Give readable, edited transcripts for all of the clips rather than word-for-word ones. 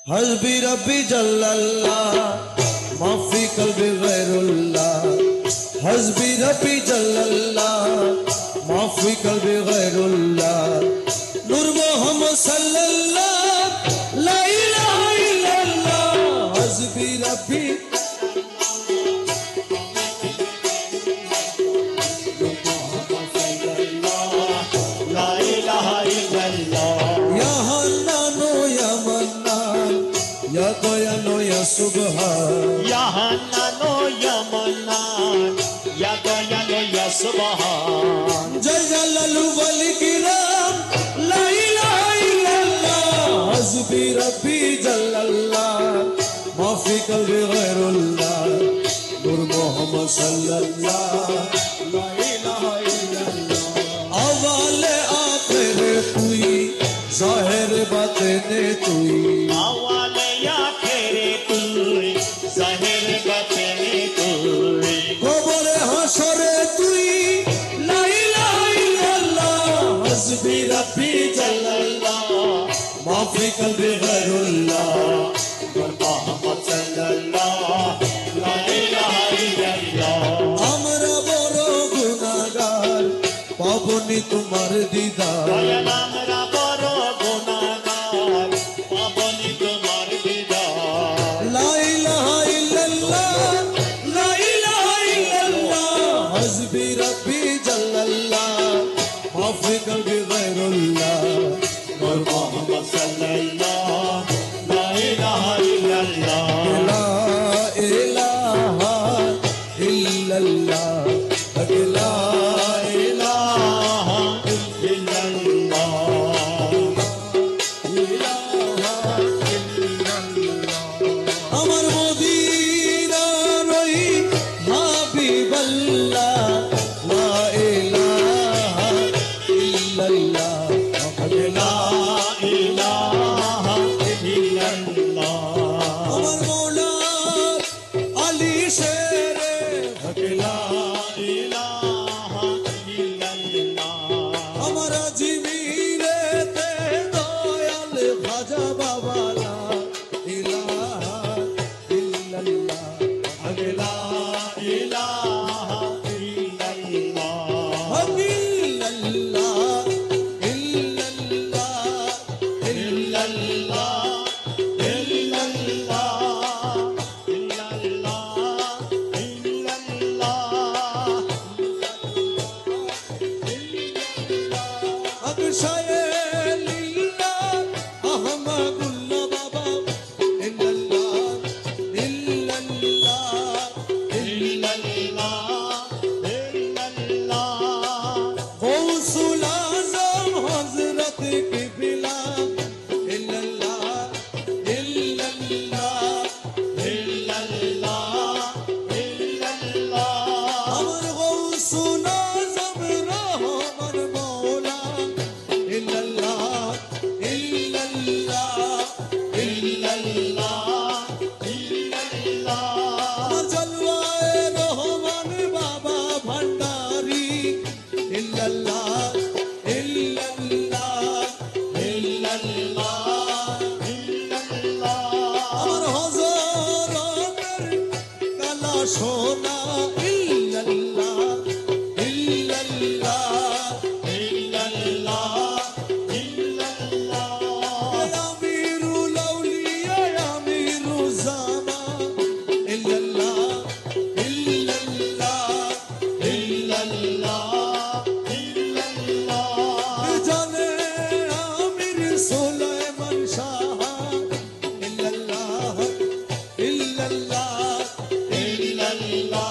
हस्बी रब्बी जल्लल्लाह माफी कल्बी गैरुल्लाह हस्बी रब्बी जल्लल्लाह माफी कल्बी गैरुल्लाह नूर मोहम्मद सल्लल्लाह ला इलाहा इल्लल्लाह हस्बी रब्बी Subhan Ya Hanano Ya Manan Ya Dayano Ya Subhan Jal Jalalu wal Kiram La ilaha illallah Hasbi Rabbi Jallallah Maafi kalbi ghairullah Nur Muhammad sallallahu La ilaha illallah Awale aakhir tui Zahir batne tui Awale Zahir batne tui Kobore hashore tui La ilaha illallah Hasbi Rabbi Jallallah Maafi kalbi ghairullah Nur Muhammad sallallahu La ilaha illallah Amra boro gunagar Paboni tumar didar Dayal amra boro gunagar Paboni tumar didar La ilaha illallah La ilaha illallah Hasbi Rabbi Jallallah Maafi kalbi ghairullah Nur Muhammad sallallahu La ilaha illallah La ilaha illallah La ilaha Amar Modina Roi Habiballah La ilaha illallah La ilaha illallah Amar Mola Ali Shere La ilaha illallah Amar Ajmire te Doyal Khaja Baba La ilaha illallah La ilaha illallah illallah illallah illallah illallah Akshaye lillah Ahmadullah Baba illallah illallah Gausul Azam Hazrat Qibla illallah illallah Amar Gausul Azam Rahman Maula illallah illallah Amar Jalwae Rahman Baba Bhandari illallah illallah Amar Hazarater Kala Shona illallah Amirul Awliya Amirul Zaman illallah Jane Amir Sulaiman Shah illallah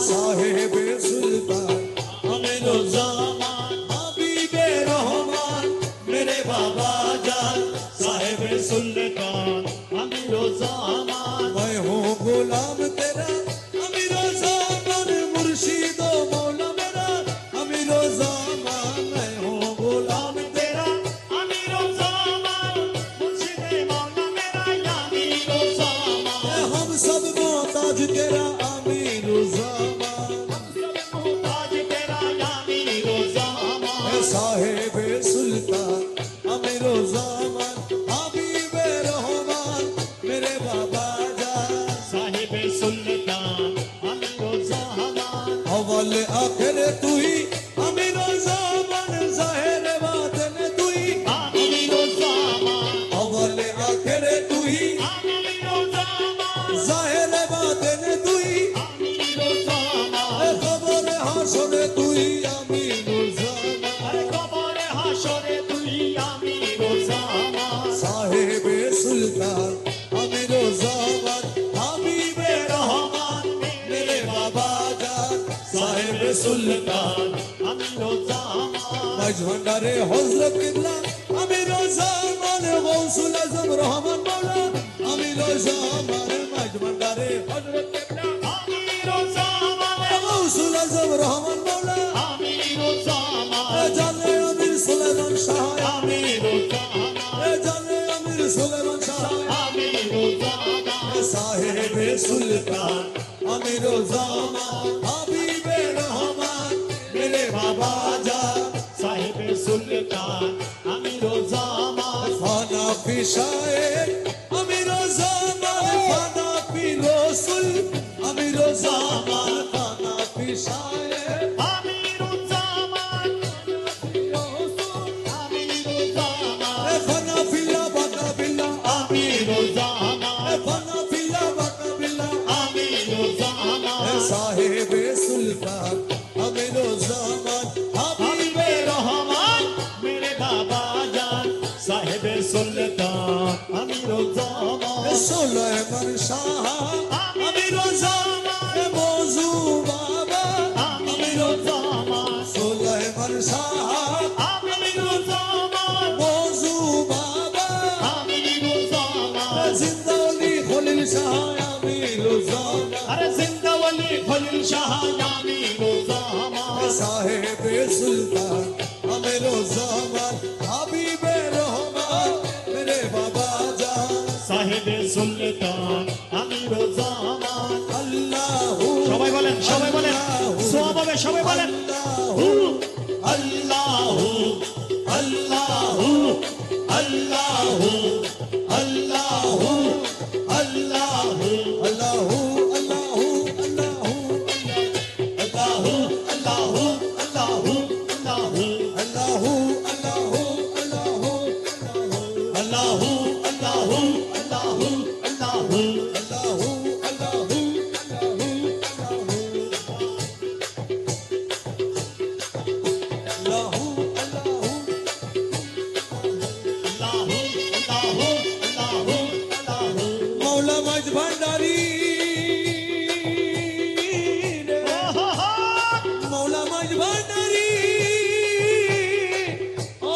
সাহেবে সুলতান আমিরুজ্জামান হাবিবে রহমান মেরে বাবা জান साहिब सुल्तान अमीरुज़्ज़मान मैं हूँ गुलाम तेरा अमीरुज़्ज़मान मुर्शिद ओ मौला मेरा अमीरुज़्ज़मान मैं हूँ गुलाम तेरा अमीरुज़्ज़मान मुर्शिद मौला मेरा या अमीरुज़्ज़मान हम सब मोहताज तेरा अमीरुज़्ज़मान मोहताज तेरा या अमीरुज़्ज़मान साहेबे सुल्तान अमीरुज़्ज़मान हबीबे रहमान मेरे बाबा जान साहिब सुल्तान अमीरुज़्ज़मान अव्वल आखिर तू ही अमीरुज़्ज़मान ज़ाहिर बातिन तू ही अमीरुज़्ज़मान अव्वल आखिर तू ही अमीरुज़्ज़मान ज़ाहिर बातिन तू ही अमीरुज़्ज़मान खबर हाशर तू ही अमीरुज़्ज़मान अरे कबर हाशरे तू ही अमीरुज़्ज़मान साहिबे सुल्तान अमीरुज़्ज़मान हबीबे रहमान मेरे बाबा जान साहिब सुल्तान अमीरुज़्ज़मान मजभंडारे हज़रत किबला अमीरुज़्ज़मान गौसुल आज़म रहमान मौला अमीरुज़्ज़मान मजभंडारे हज़रत किबला अमीरुज़्ज़मान गौसुल आज़म रहमान मौला अमीरुज़्ज़मान जाने अमीर सुलेमान शाह अमीरुज़्ज़मान जाने अमीर सुलेमान शाह अमीरुज़्ज़मान साहिबे सुल्तान अमीरुज़्ज़मान हबीबे रहमान मेरे बाबा जान साहिब सुल्तान अमीरुज़्ज़मान फाना फी शायर अमीरुज़्ज़मान फाना फी रसूल अमीरुज़्ज़मान फाना फी शायर अमीरुज़्ज़मान अमीरुज़्ज़मान फाना फिल्ला बाका बिल्ला अमीरुज़्ज़मान फाना फिल्ला बाका बिल्ला अमीरुज़्ज़मान साहिबे सुल्तान अमीरुज़्ज़मान हबीबे रहमान मेरे बाबा जान साहिब सुल्तान अमीरुज़्ज़मान सुलेमान शाह अमीरुज़्ज़मान मौजू बाबा अमीरुज़्ज़मान सुलेमान शाह अमीरुज़्ज़मान मौजू बाबा अमीरुज़्ज़मान जिंदा वली खलील शाह अमीरुज़्ज़मान अरे जिंदा वली खलील शाह अमीरुज़्ज़मान साहिबे सुल्तान अमीरुज़्ज़मान हबीबे रहमान मेरे बाबा जान साहिब सुल्तान अमीरुज़्ज़मान अल्लाहू সবাই বলেন সোয়াবে সবাই বলেন अल्लाहू আল্লাহু আল্লাহু আল্লাহু আল্লাহু अल्लाहू अल्लाहू अल्लाहू আল্লাহু আল্লাহু আল্লাহু আল্লাহু अल्लाहू अल्लाहू अल्लाहू আল্লাহু আল্লাহু আল্লাহু আল্লাহু अल्लाहू अल्लाहू मौला मज भंडारी मौला मज भंडारी ओ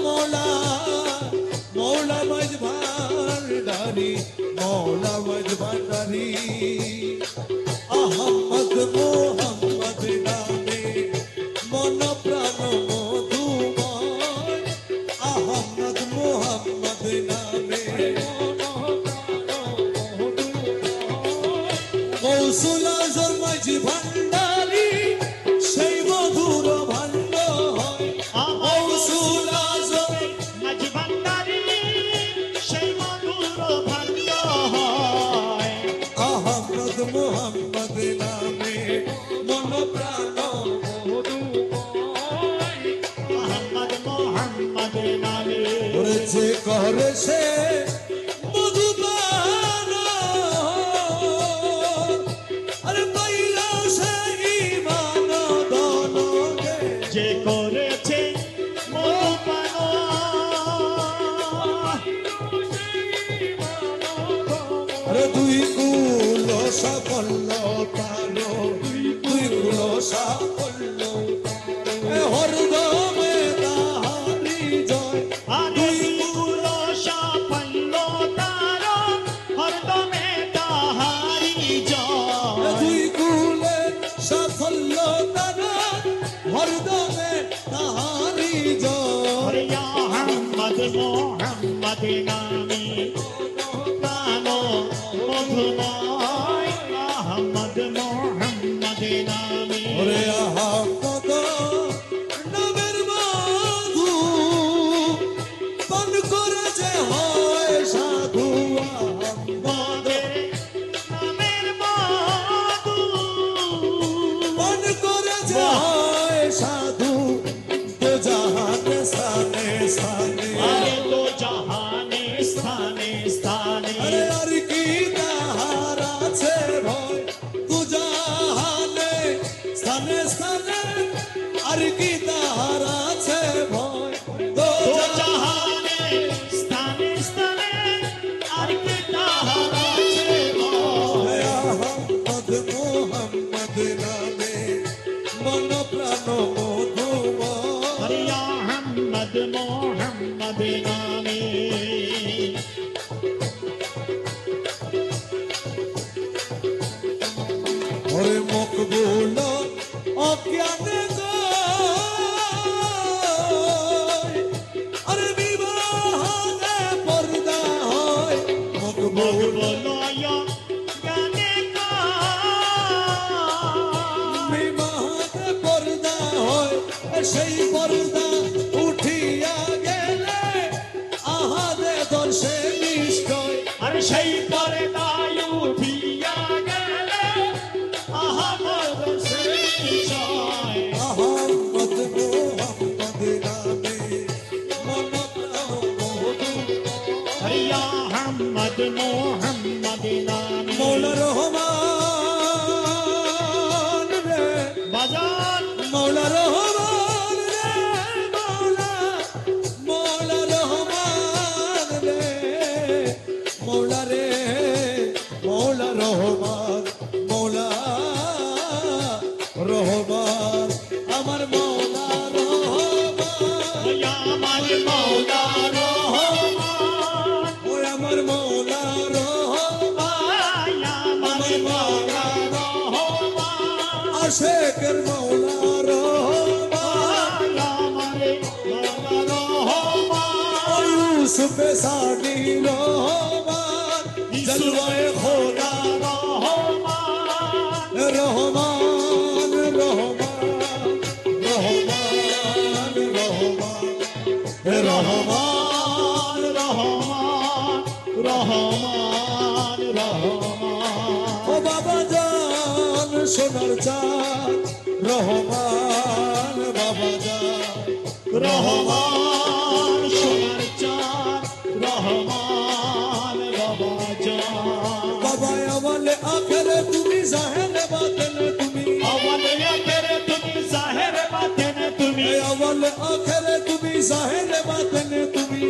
मौला मौला मज भंडारी मौला मज भंडारी अहमद मोहम्मद नामे मन प्राण मधुमय अहमद मोहम्मद नामे गौसुल आज़म मज भंडारी সেই মধুর ভাণ্ড হয় গৌসুল আজম মজভান্ডারি সেই মধুর ভাণ্ড হয় আহমদ মোহাম্মদ নামে মন প্রাণ মধুময় মোহাম্মদ মোহাম্মদ নামে যে করে সে মধুপান আরে পাইলা সে ঈমান দান গে যে করেছে মধুপান আরে দুই কুল সাফল্য তার সাফল্য হরদমে তাহারি জয় আরে বিপুল সাফল্য তার হরদমে তাহারি জয় দুই কুলে সাফল্য তার হরদমে তাহারি জয় মোহাম্মদ মোহাম্মদ নামে প্রাণ মধুময় মোহাম্মদ মোহাম্মদ নামে ওরে আহমদ নামের মধু পান করে যে হয় সাধু আহমদ নামের মধু পান করে যে হয় সাধু তো জাহানে সানে সানে আরে তো জাহানে স্থানে স্থানে আরে আর কি তাহার আছে ভয় তু জাহানে স্থানে স্থানে আর কি তাহার আছে ভয় তো তো জাহানে স্থানে স্থানে আর কি তাহার আছে ভয় আহমদ মোহাম্মদ নামে মন প্রাণ মধুময় হরে আহমদ মোহাম্মদ নামে ওরে মকবুল অজ্ঞানে আরে বিবাহে পর্দা হয় মকবুল বলয় গানে বিবাহে পর্দা হয় সেই পর্দা উঠিয়া গেলে আহাদে দর্শে নিশ্চয় আর সেই পর্দায় উঠিয়া গেলে আহমদ সেই বিষয় আহমদ মোহাম্মদ নামে মন প্রাণ মধু হরে আহমদ মোহাম্মদ নামে মৌলা রহমান রে বাজান মৌলা রহমান রে মৌলা রহমান রে মৌলা রে মৌলা রহমান মৌলা রহমান আমার মৌলা রহমান আমার মৌলা রহমান ওই আমার মৌলা রহমান আমার মৌলা রহমান আশেকের মৌলা রহমান আমার মৌলা রহমান ইউসুফে সানি রহমান জলওয়ায়ে খোদা রহমান রহমান রহমান রহমান রহমান রহমান রহমান রহমান রহমান ও বাবা জান সোনার চাঁদ রহমান বাবা জান রহমান সোনার চাঁদ রহমান বাবা জান বাবা আমলে আখেরে তুমি জাহেরে বাতেনে তুমি আওয়ালে আখেরে তুমি জাহের বাতেনে তুমি আমলে আখেরে তুমি জাহেরে বাতেনে তুমি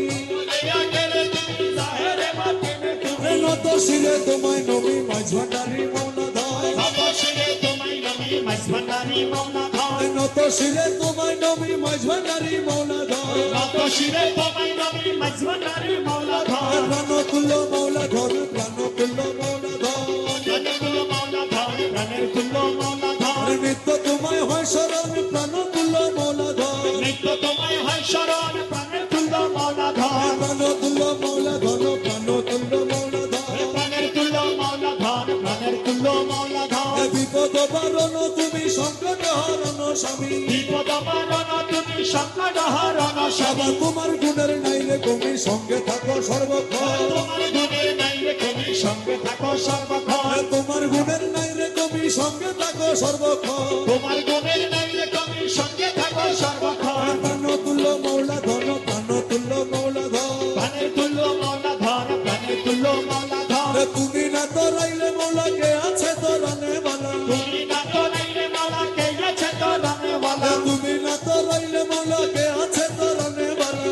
আখেরে তুমি জাহের বাতেনে তুমি নত শিরে তোমায় নবী মাঝ ভান্ডারি মৌলা ধর অবশ্যই তোমায় নবী মাঝভান্ডারি মৌলা ধর নত শিরে তোমায় নবী মাঝ ভান্ডারি মৌলা ধর কত শিরে তোমায় নবী মাঝভান্ডারি মৌলা ধর প্রাণ তুল্য মৌলা ধর প্রাণ তুল্য মৌলা ধর প্রাণের তুল্য মৌলা ধর প্রাণের তুল্য মৌলা ধর নিত্য তোমায় হয় শরণ প্রাণ তুল্য মৌলা ধর নিত্য তোমায় হয় শরণ প্রাণের তুল্য মৌলা ধর প্রাণ তুল্য মৌলা ধর প্রাণ তুল্য মৌলা ধর প্রাণের তুল্য মৌলা ধর প্রাণের তুল্য মৌলা ধর বিপদ বারণ তুমি সংকট হরণ স্বামী বিপদ মারণ তুমি সংকট হরণ সবার তোমার গুণের নাইলে তুমি সঙ্গে থাকো সর্বক্ষণ তোমার গুণের নাই রে তুমি সঙ্গে থাকো সর্বক্ষণ তোমার গুণের নাইলে তুমি সঙ্গে থাকো সর্বক্ষণ তোমার গুণের নাই রে তুমি সঙ্গে থাকো সর্বক্ষণ প্রাণ তুল্য মৌলা ধন প্রাণ তুল্য মৌলা ধন প্রাণের তুল্য মৌলা ধর প্রাণের তুল্য মৌলা ধর তুমি না তো রাইলে মৌলা কে আছে তো রানে বালা তুমি না তো রাইলে মৌলা কে আছে তো রানে वाला তুমি না তো রাইলে মৌলা কে আছে তো রানে বালা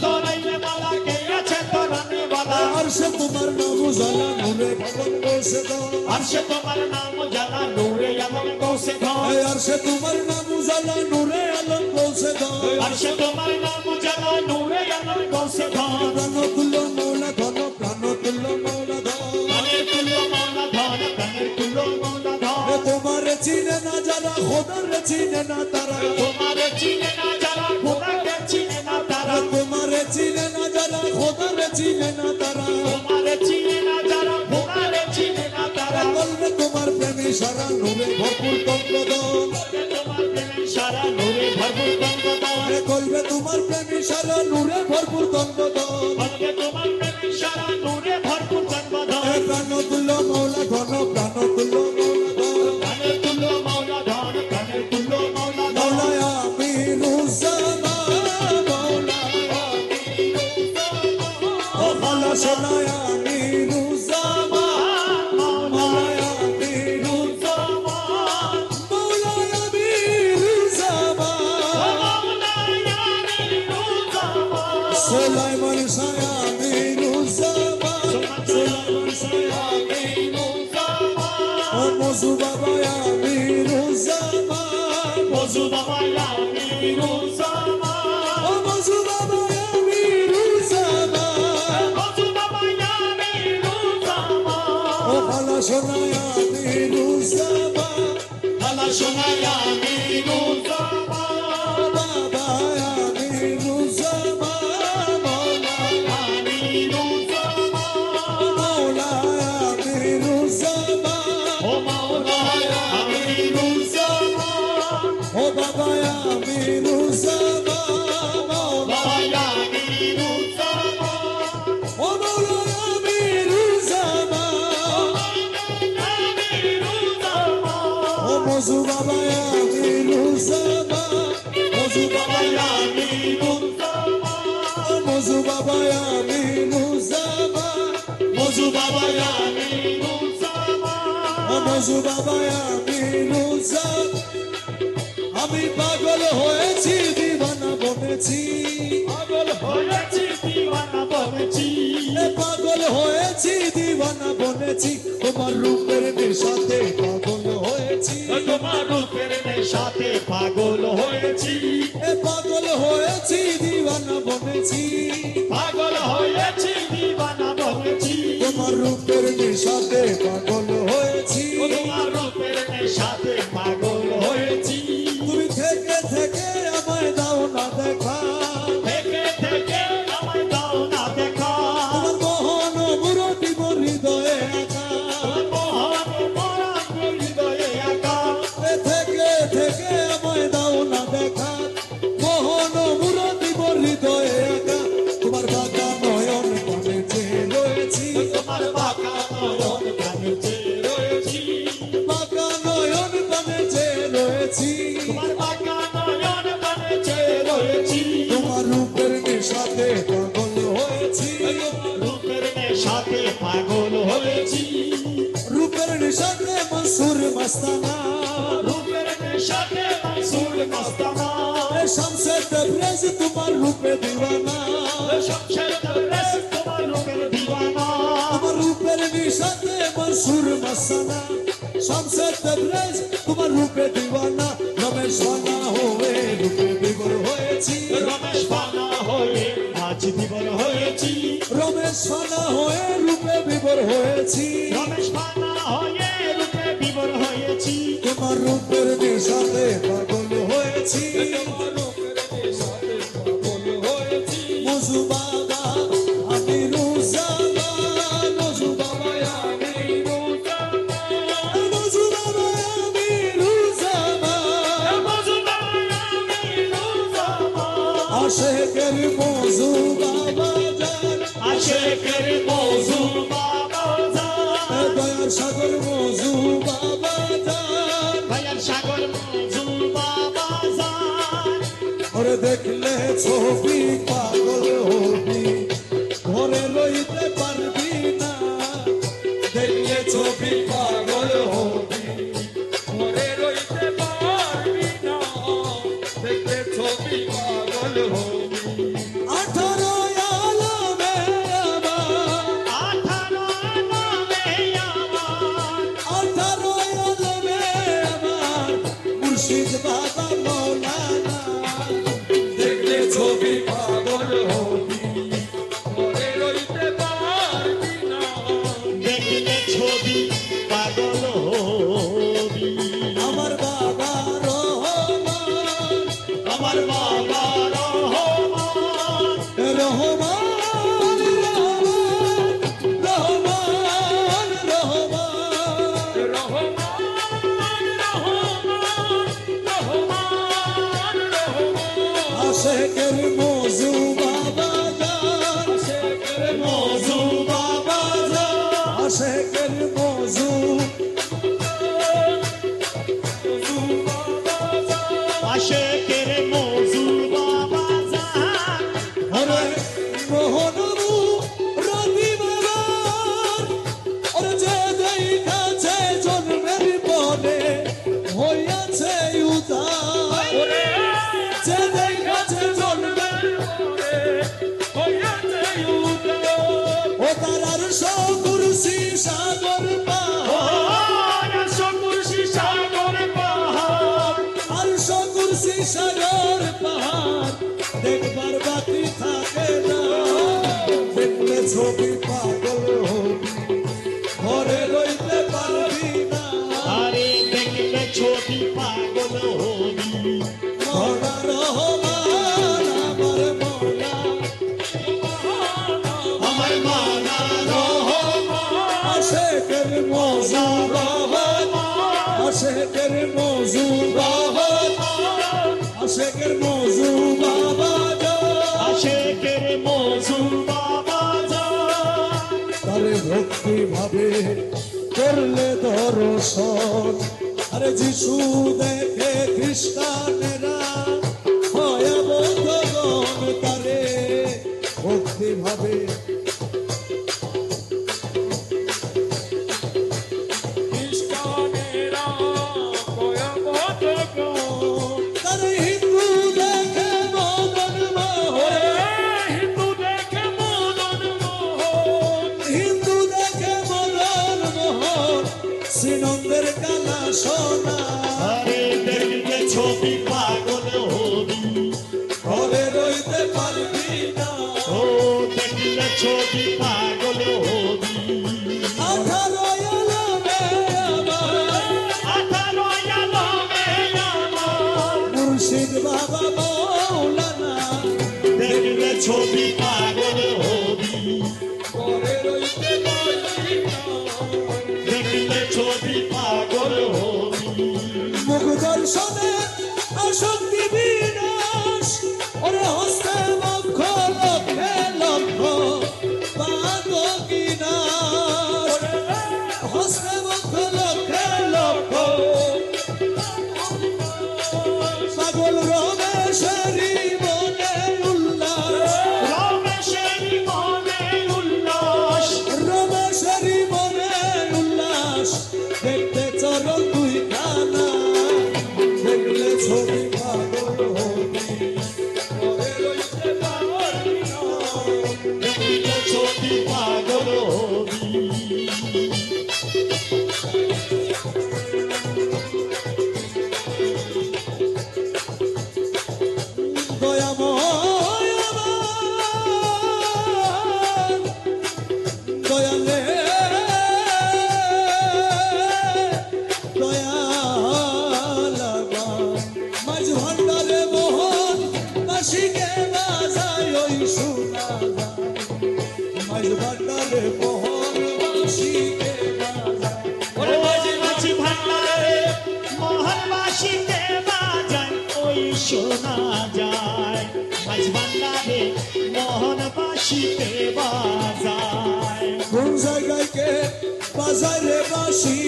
तो रैले वाला के अच्छे तो रहने वाला আর সে তোমার নাম উজালা নূরে ভবন বসে দাও আরশে তোমার নাম জালা নূরে আলম পৌঁছে দাও আরশে তোমার নাম উজালা নূরে আলম বসে দাও আরশে তোমার নাম জালা নূরে আলম পৌঁছে দাও প্রাণ তুল্য মৌলা ধন প্রাণ তুল্য মৌলা ধন প্রাণের তুল্য মৌলা ধন প্রাণের তুল্য মৌলা ধন তোমার চিনে না যারা খোদার চিনে না তারা তোমার চিনে না যারা খোদাকে চিনে না তারা তোমার চিনে না যারা খোদার চিনে না তারা তোমার চিনে না যারা খোদাকে চিনে না তারা বলবে তোমার প্রেমী সারা নূরে ভরপুর তন্ত্রদন তোমার প্রেমে সারা নূরে ভরপুর তন্ত্রদন বলবে তোমার প্রেমী সারা নূরে ভরপুর তন্ত্রদন বলবে তোমার প্রেমে সারা নূরে ভরপুর তন্ত্রদন প্রাণ তুল্য মৌলা ধন প্রাণ তুল্য মৌলা ধন প্রাণের তুল্য মৌলা ধন প্রাণের তুল্য মৌলা ধন মৌলায় আমিরুজ্জামান ও ভালো শোনায় আমিরুজ্জামান মৌলায় আমিরুজ্জামান মৌলায় আমিরুজ্জামান সুলাইমান শাহ আমিরুজ্জামান সুলাইমান শাহ আমিরুজ্জামান ও মজু বাবা আমিরুজ্জামান মজু বাবা আমিরুজ্জামান ও মজু বাবা আমিরুজ্জামান মজু বাবা আমিরুজ্জামান ও ভালো শোনায় আমিরুজ্জামান ভালো শোনায় আমিরুজ্জামান বাবা আমিরুজ্জামান মৌলা আমিরুজ্জামান ও মাওলা আমিরুজ্জামান ও বাবা আমিরুজ্জামান মৌলা আমিরুজ্জামান ও মৌলা আমিরুজ্জামান ও মজু বাবা আমিরুজ্জামান মজু বাবা ও মজু বাবা আমিরুজ্জামান মজু বাবা আমিরুজ্জামান ও মজু বাবা আমিরুজ্জামান আমি পাগল হয়েছি দিওয়ানা বনেছি পাগল হয়েছি দিওয়ানা বনেছি পাগল হয়েছি দিওয়ানা বনেছি তোমার রূপের নেশাতে পাগল হয়েছি তোমার রূপের নেশাতে পাগল হয়েছি পাগল হয়েছি দিওয়ানা বনেছি পাগল হয়েছি দিওয়ানা বনেছি তোমার রূপের নেশাতে পাগল হয়েছি তোমার রূপের নেশাতে পাগল হয়েছি তুমি থেকে থেকে আমায় দাও না দেখা থেকে থেকে আমায় দাও না দেখা তোমার মোহন মুরতি মোর হৃদয়ে একা মহান মরান হৃদয়ে একা থেকে থেকে আমায় দাও না দেখা মোহন মুরতি মোর হৃদয়ে একা তোমার বাঁকা নয়ন কানে চেয়ে রয়েছি তোমার বাঁকা নয়ন কানে চেয়ে রয়েছি বাঁকা নয়ন কানে চেয়ে রয়েছি তোমার বাঁকা নয়ন কানে চেয়ে রয়েছি তোমার রূপের নেশাতে পাগল হয়েছি রূপের নেশাতে পাগল হয়েছি রূপের নেশাতে মনসুর মস্তানা রূপের নেশাতে মনসুর মস্তানা শামসে তবরেজ তোমার রূপে দিওয়ানা শমশের তবরেজ তোমার রূপের দিওয়ানা তোমার রূপের নেশাতে মনসুর মস্তানা শামসে তবরেজ তোমার রূপে দিওয়ানা রমেশ ফানা হয়ে রূপে বিভোর হয়েছি রমেশ পানা হয়ে আজ বিবর হয়েছি রমেশ ফানা হয়ে রূপে বিভোর হয়েছি রমেশ পানা হয়ে রূপে বিবর হয়েছি তোমার রূপের নেশাতে পাগল হয়েছি মজু বাবা আমিরুজ্জামান মজু বাবা আমিরুজ্জামান মজু বাবা আমিরুজ্জামান আশেকের মজু বাবা জান আশেকের মৌজু বাবা জান দয়ার সাগর মজু বাবা জান ভাইয়ার সাগর মৌজু বাবা জান ওরে দেখলে ছবি পাগল হবি ঘরে রইতে পারবি না দেখলে ছবি পাগল হবি ঘরে রইতে পারবি না দেখলে ছবি পাগল হবি 18 আলমে আমার 18 মুর্শিদ বাবা মৌলানা দেখলে ছবি পাগল হবি ঘরে রইতে পারবি না দেখলে ছবি পাগল হবি আমার বাবা রহমান আমার বাবা রহমান রহমান রহমান রহমান আশেকের মজু বাবা জান আশেকের মজু বাবা জান আশেকের মজু আশেকের মজুর বাবা জান আরে মোহনবু রবি বাবার ওর যে দেখাছে জন্মের পরে হইয়াছে উদার যে দেখাছে জন্মের পরে হইয়াছে উদার ও তার সকুরসি সাগর পাহাড় আর সকুরসি সাগর পাহাড় দেখবার বাকি থাকে না দেখলে ছবি পাগল হবি ঘরে রইতে পারবি না আরে দেখলে ছবি পাগল হবি মৌলা রহমান আমার মৌলা আমার মানা রহমান আশেকের মজু রহমান আশেকের মজু রহমান আশেকের মজু বাবা জান আশেকের মজুর বাবা জান তারে ভক্তি ভাবে করলে দর্শন আরে যিশু দেখে খ্রিস্টানেরা ভয়াবহগণ তারে ভক্তি ভাবে খ্রিস্টানেরা ভয়াবহগণ তারে হিন্দু দেখে মদন মোহন হিন্দু দেখে মদন মোহন হিন্দু দেখে মদন মোহন শ্রীনন্দের কালা সোনা আরে দেখলে ছবি পাগল হবি ঘরে রইতে পারবি না ও দেখলে ছবি পাগল হবি 18 আলমে আমার 18 আলমে আমার মুর্শিদ বাবা মৌলানা দেখলে ছবি পাগল হবি ঘরে রইতে পারবি না দেখলে ছবি পাগল হবি মুখ দর্শনে আসক্তি বিনাশ ওরে হস্তে বক্ষ লক্ষ্যে লক্ষ্য পাদ কিনাশ হস্তে বক্ষ লক্ষ্যে লক্ষ্য পাগল রমেশেরি মনে উল্লাস রমেশেরি মনে উল্লাস রমেশেরি মনে উল্লাস দেখতে চরণ দুই খানা দেখলে ছবি পাগল হবি ঘরে রইতে পারবি না দেখলে ছবি পাগল হবি দয়াময় আমার দয়ালে দয়াল আমার মাঝ ভান্ডারে মোহন কাশিকে বাজায় ওই শোনা যায় মাঝ ভান্ডারে মোহন কাশিকে বাজায় ওরে মাঝি মাঝি ভান্ডারে মোহনবাসীতে বাজায় ওই শোনা যায় মাঝ ভান্ডারে মোহনবাসীতে বাজায় কোন জায়গায় কে বাজায় রে বাসি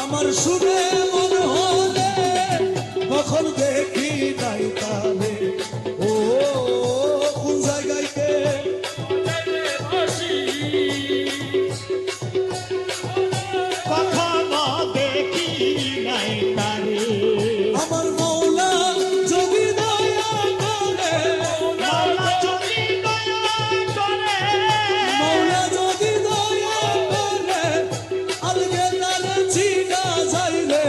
আমার শুনে মন হলে কখন দেখি নাই তালে ও কোন জায়গায় কে বাজায় রে বাসি কখনো দেখি নাই তারে আমার মৌলা যদি দয়া করে মাওলা যদি দয়া করে মৌলা যদি দয়া করে আলগে তারে চিনা যাইলে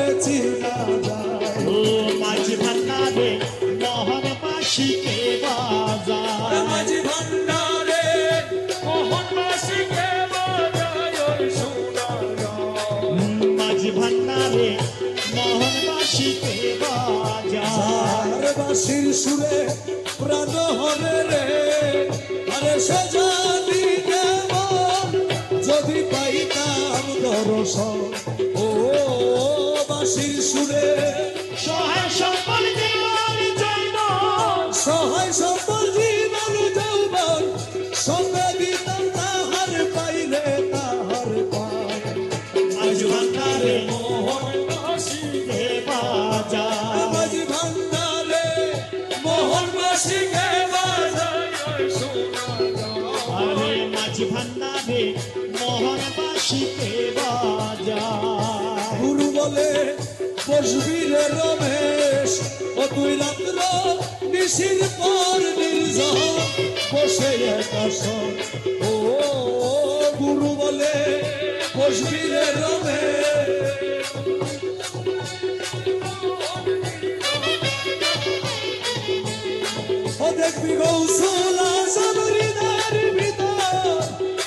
ভান্ডারে মোহনবাসীকে বাজা আর বাঁশির সুরে প্রাণ হরে রে আরে সে জানি কেমন যদি পাইতাম দর্শন ও বাঁশির সুরে সহায় সম্বল জীবন জৈব সহায় সম্বল জীবন যৌবন সঙ্গে দিতাম তাহার পাইলে তাহার পায় আজ ভান্ডারে মোহনবাসীকে বাজা মাঝি ভান্ডারে মোহনবাসীকে বাজায় শোনা আরে মাঝ ভান্ডারে মোহনবাসীকে বাজা গুরু বলে বসবি রে রমেশ ও তুই রাত্র নিশির পর নির্জন বসে একাশন ও গুরু বলে বসবি রে রমেশ ও দেখবি গৌসলা সাবরিদার ভিতর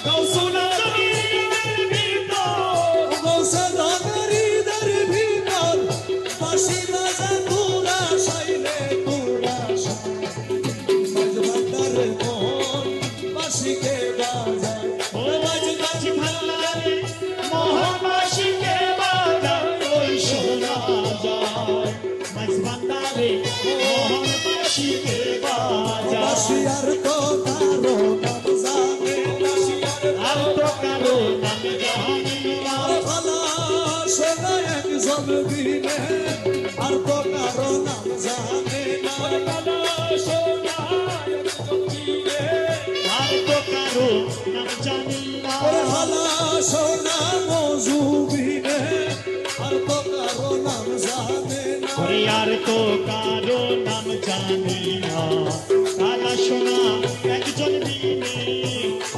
গৌসুলা জমির ভিতর গৌসলা গরিদার ভিতর বাঁশি বাজা তোরা সাইলে তোরা সাজ ভান্ডারে মোহন বাঁশিকে বাজায় ও মাঝ মাঝ ভান্ডারে মোহনবাসীকে বাজা ওই শোনা যায় মাঝ ভান্ডারে মোহনবাসীকে বাজা বাঁশি আর তো কারো নাম জানে আর তো কারো নাম জানি না আর ভালা শোনা একজন দিনে আর তো কারো নাম জানে না আর তো কারো নাম জানি না ওরে ভালা শোনা মজুবিনে আর তো কারো নাম জানে না ওরে আর তো কারো নাম জানি না কালা সোনা একজন দিনে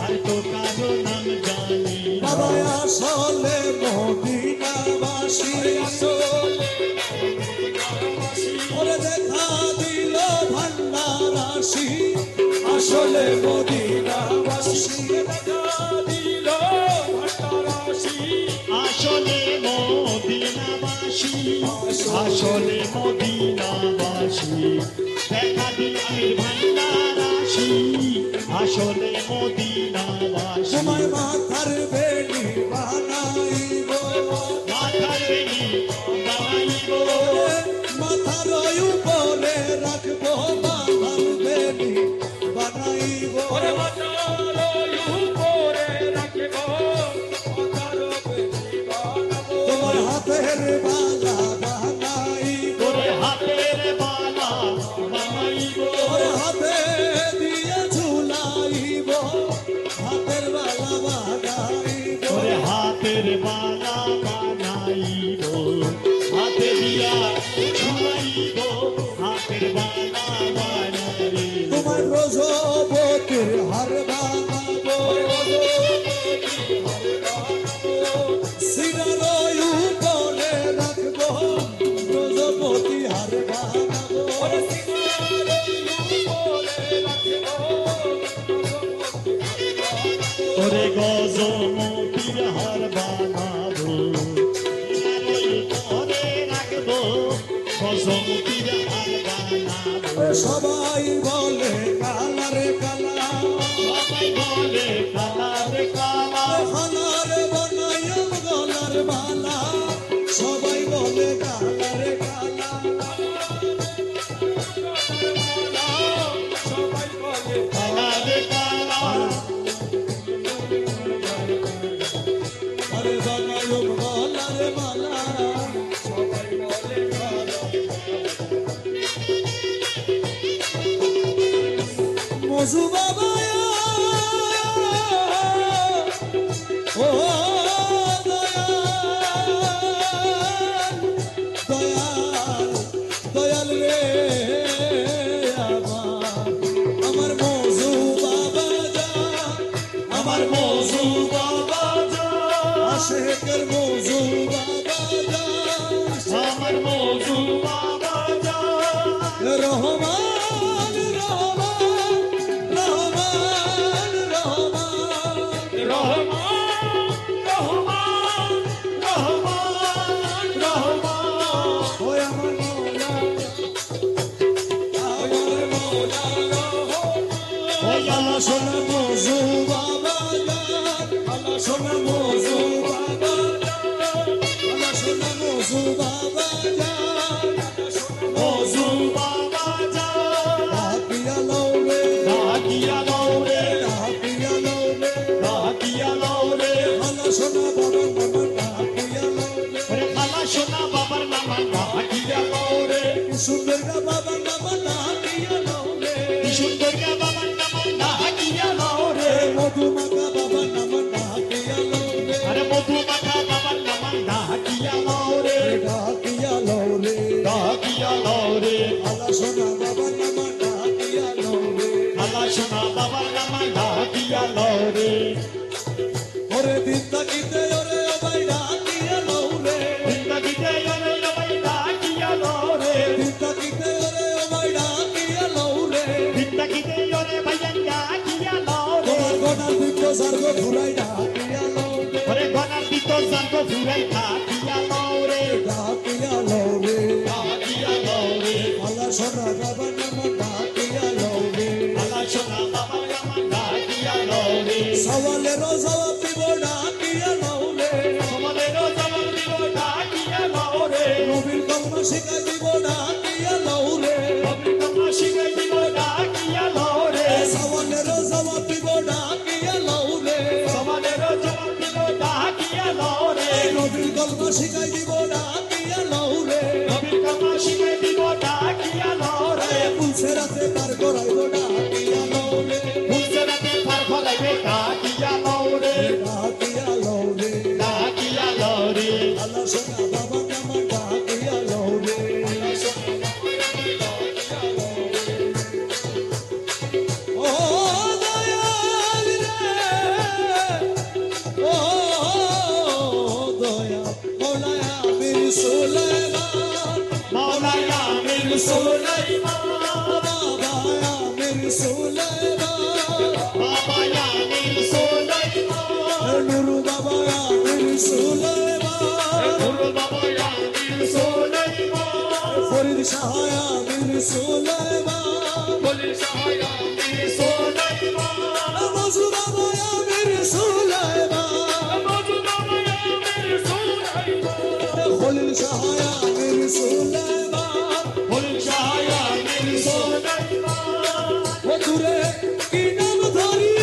আর তো কারো নাম জানি না বাবা আসলে মদিনাবাসী ওরে দেখা দিল ভান্ডার আসি আসলে মদিনাবাসী দেখা দিল ভান্ডার আসি আসলে মদিনাবাসী আসলে মদিনাবাসী দেখা দিল ভান্ডারাসী আসলে মদিনাবাসী তোমার মাথার বেলি বানাইব মাথার বেনি বানাইব মাথার উপরে রাখবো মাথার বেলি বানাইব তোমার হাতের বালা বানাইব তোরে হাতের বালা বানাইব তোর হাতে দিয়ে ঝুলাইব হাতের বালা বানাইব তোরে হাতের বালা বানাইব হাতে দিয়া ঝুলাইব হাতের বালা বানাইব তোমার রজবতের হার বানাবো সিনার উপরে রাখবো রজবতী হার বানাবো তোরে গজমতির হার বানাবো তোরে রাখবো গজমতির হার বানাবো সবাই বলে কালারে কালা সবাই বলে কালা রে কালা হালারে বানাইম গলার মালা সবাই বলে কালারে কালা সবাই বলে কালা রে কালা আরে বানাইম গলার মালা সবাই বলে কালা মজু বাবা ও দয়াল দয়াল রে আমার মজু বাবা যা আমার মজু বাবা যা আশেকের মজু বাবা যা আমার মজু বাবা যা রহমান রহমান রহমান রহমান রহমান রহমান রহমান সোনা মজু বাবা জান আলা সোনা মজু বাবা জান আলা সোনা মজু বাবা জান মজু বাবা জান ডাকিয়া লও রে ডাকিয়া লও রে ডাকিয়া লও রে ডাকিয়া লও রে আলা সোনা বাবা নাম ডাকিয়া লও রে ওরে খালা সোনা বাবার নাম ডাকিয়া লও রে সুন্দর বাবা নাম ডাকিয়া লও রে সুন্দর বাবার নাম ডাকিয়া লও রে মধুমাখা বাবা নাম ডাকিয়া লও রে আরে মধু মাখা বাবার নাম ডাকিয়া লও রে ডাকিয়া লও রে ডাকিয়া লও রে আলা সোনা বাবা নাম ডাকিয়া লও রে খালা সোনা বাবার নাম ডাকিয়া লও রে ওরে দিন থাকিতে ওরে ও ভাই ডাকিয়া লও রে জিন্দগিতে ওরে ওই ডাকিয়া লও রে দিন থাকিতে ওরে ও ভাই ডাকিয়া লও রে জিন্দগিতে ওরে ভাইয়া ডাকিয়া লও রে তোমার গনার দিব্য সার্গ ঘুরাই ডাকিয়া লও রে ওরে গনার ভিতর জানবো ফুরাই ডাকিয়া লও রে ডাকিয়া লও রে ডাকিয়া লও রে আলা সোনা বাবা নাম ডাকিয়া লও রে খালা সোনা বাবার নাম ডাকিয়া লও রে সওয়ালের জবাব দিব ডাকিয়া লও রে তোমাদেরও জবাব দিব ডাকিয়া লও রে নবীর কলমা শিখাই দিব ডাকিয়া লও রে নবীর কথা শিখাই দিব ডাকিয়া লও রে সওয়ালের জবাব দিব ডাকিয়া লও রে তোমাদেরও জবাব দিব ডাকিয়া লও রে নবীর কলমা শিখাই দিব ডাকিয়া লও রে নবীর কথা শিখাই দিব ডাকিয়া লও রে পুলসেরাতে পার করাইব ডাকিয়া লও রে বুঝতে রাতে পার ফলাইবে ডাকিয়া লও রে ডাকিয়া লও রে ডাকিয়া লও রে আল্লাহ সোনা বাবা নাম ডাকিয়া লও রে ও দয়াল রে ও দয়া মৌলায়া আমির সুলাইমান মাওলানা আমির সুলাইমান বাবা আমির সুলাইমান বাবা আমির সুলাইমান নুরু বাবা আমির সুলাইমান গুরু বাবা আমির সুলাইমান ফরিদ শাহ আমির সুলাইমান বলি সহায় আমির সুলাইমান মজু বাবা আমির সুলাইমান মজু বাবা আমির সুলাইমান খলিল শাহ আমির সুলাইমান বলি সহায় আমির সুলাইমান ও দূরে কি নাম ধরি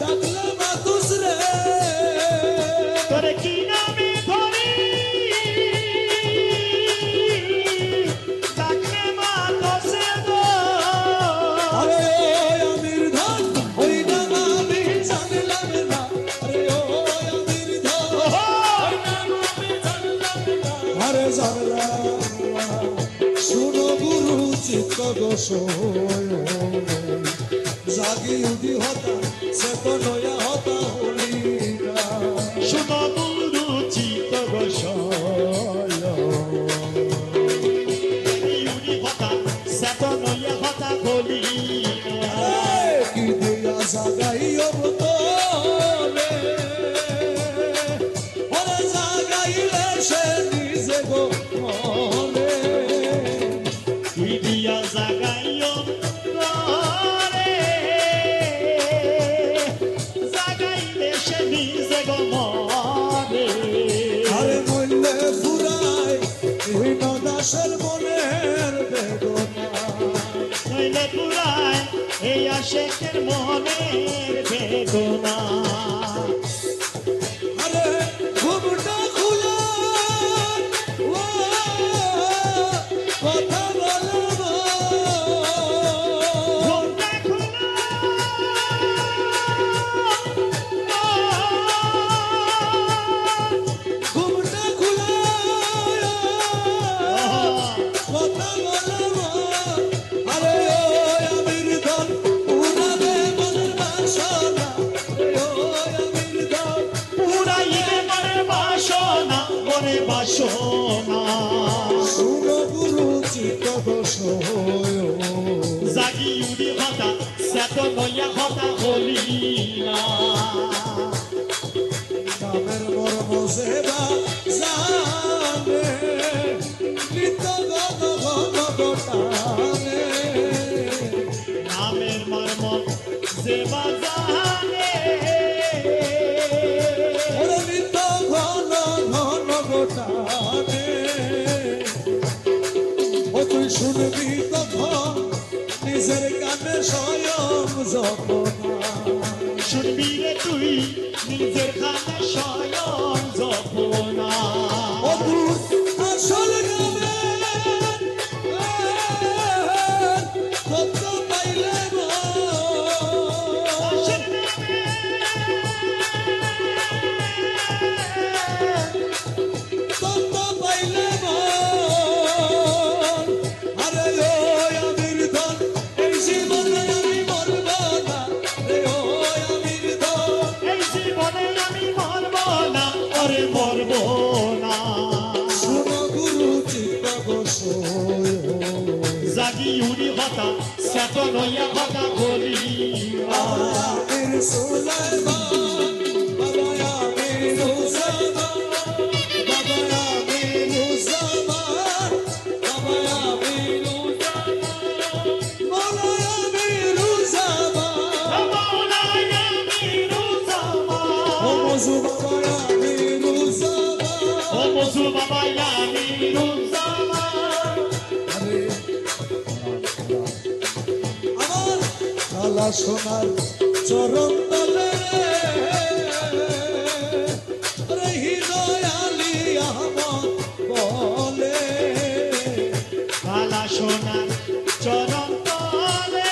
ডাকলে মাতুস রে তোরে কি নামে ধরি ডাকলে মা দোষে দো আরে ও আমির ধন ওই নাম আমি জানলাম না আরে ও আমির ধন আরে জানলাম না শুনো গুরু চিত্ত গোসয় জাগি উদি হতা সে তো নয়া হতা হলি না শুনো গুরু চিত গোসায় ইউনি কথা সেত নয়া কথা বলি কি দিয়া জাগাইও তোরে ওরে জাগাইলে সে নিজে গো মনে কি দিয়া জাগাইও রে জাগাইলে সে নিজে গমরে আরে মইলে ফুরাই এই নদাসের মনের বেদনা নইলে পুরায় এই আশেকের মনের বেদনা আরে ঘুমটা খুলে ও কথা বলবো ঘুমটা খোলা ঘুমটা খুলে কথা বলবো আরে ও আমির ধন উড়াবে মনের বাসনা ও আমির ধন পুরাইলে মনের বাসনা মনে বাসনা শুনো গুরু চিত্ত গোসয় জাগি উড়ি হতা সেত নয়া হতা হলি না নামের মর্ম সেবা জানে নিত্য গত গত গোটানে স্বয়ং জপনা শুনবি রে তুই নিজের খানে স্বয়ং জপনা অদ্ভুত আসল গানে তত্ত্ব পাইলে গো তত্ত্ব পাইলে গো আরে ওই আমির ধন এই জীবনে আমি মরব না রে ওই আমির ধন এই জীবনে আমি মরব না আরে মরব না শুনো গুরু চিত্ত গোসয় জাগি উড়ি হতা সেত নইয়া হতা বলি আমির সুলাইমান বাবা আমির উসামান বাবা আমির উসামান বাবা আমির উসামান মৌলা আমির উসামান ও মজু বাবা আমির উসামান ও মজু বাবা আমির আরে আমার কালা সোনার চরণ তলে রে হৃদয় আলী আহমদ বলে কালা সোনার চরণ তলে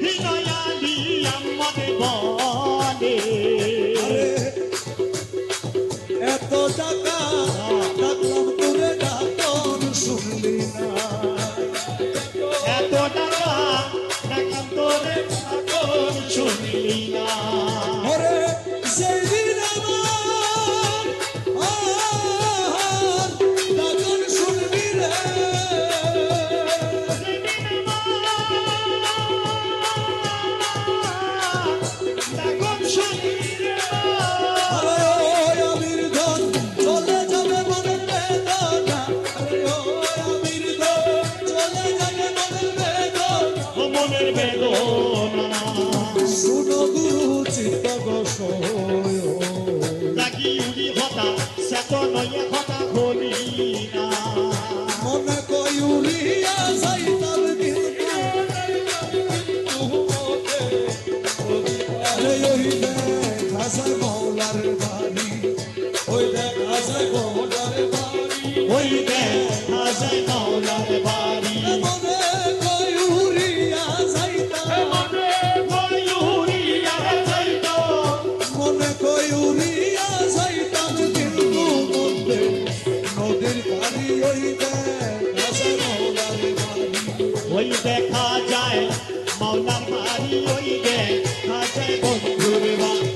হৃদয়ালি আমাদের বলে আরে এত টাকা ডাকলাম তোরে ডাকন শুনলি না এত টাকা দেখাম তোরে এখন শুনলি না ওরে যেদিন আমার ডাকন শুনবি রে দেখুন শুনলি রে আরে ওই আমির ধন চলে যাবে মনের বেদনা আরে ওই আমির ধন চলে যাবে মনের বেদনা মনের বেদনা শুনো গুরু চিত্ত গোসয় লাগি উড়ি হতা সেত নইয়া কথা বলি না মনে কই উড়িয়া যাইতাম কিন্তু আরে ওই দেখা যায় মৌলার বাড়ি ওই দেখা যায় মৌলার বাড়ি ওই দেখা যায় মাওলার বাড়ি মনে কই উড়িয়া যাইতাম ময়ূরিয়া যাইত মনে কই উড়িয়া যাইতাম কিন্তু মধ্যে নদীর পানি ওই দেখা যায় মৌলার বাড়ি ওই দেখা যায় মাওলার বাড়ি ওই দেখা যায় বন্ধুর বাড়ি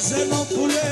যেন ফুলে